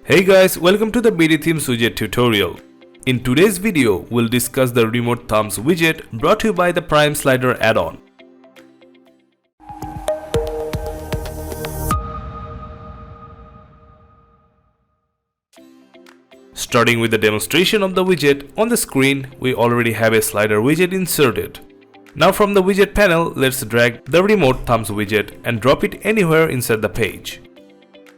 Hey guys, welcome to the BdThemes widget tutorial. In today's video, we'll discuss the Remote Thumbs widget brought to you by the Prime Slider add-on. Starting with the demonstration of the widget, on the screen, we already have a slider widget inserted. Now from the widget panel, let's drag the Remote Thumbs widget and drop it anywhere inside the page.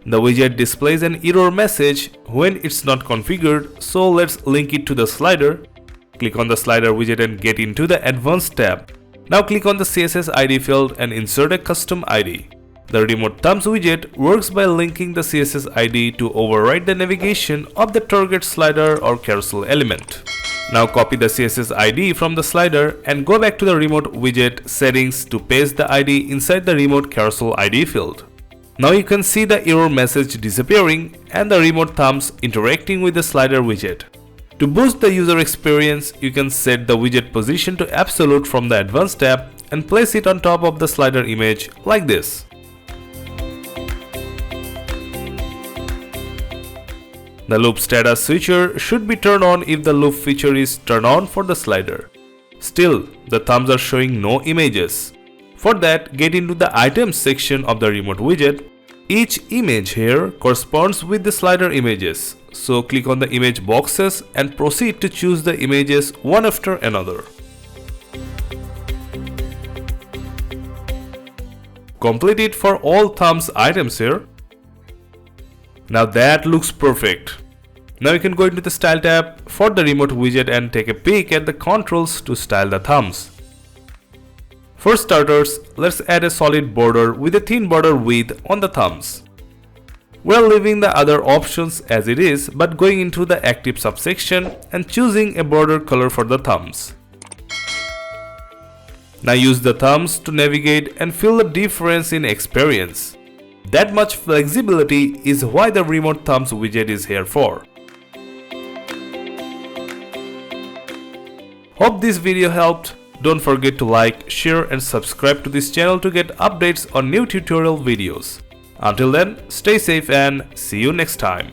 The widget displays an error message when it's not configured, so let's link it to the slider. Click on the slider widget and get into the Advanced tab. Now click on the CSS ID field and insert a custom ID. The Remote Thumbs widget works by linking the CSS ID to override the navigation of the target slider or carousel element. Now copy the CSS ID from the slider and go back to the Remote widget settings to paste the ID inside the Remote Carousel ID field. Now you can see the error message disappearing and the Remote Thumbs interacting with the slider widget. To boost the user experience, you can set the widget position to absolute from the Advanced tab and place it on top of the slider image like this. The loop status switcher should be turned on if the loop feature is turned on for the slider. Still, the thumbs are showing no images. For that, get into the Items section of the Remote widget. Each image here corresponds with the slider images, so click on the image boxes and proceed to choose the images one after another. Complete it for all thumbs items here. Now that looks perfect. Now you can go into the Style tab for the Remote widget and take a peek at the controls to style the thumbs. For starters, let's add a solid border with a thin border width on the thumbs. We're leaving the other options as it is, but going into the Active subsection and choosing a border color for the thumbs. Now use the thumbs to navigate and feel the difference in experience. That much flexibility is why the Remote Thumbs widget is here for. Hope this video helped. Don't forget to like, share and subscribe to this channel to get updates on new tutorial videos. Until then, stay safe and see you next time.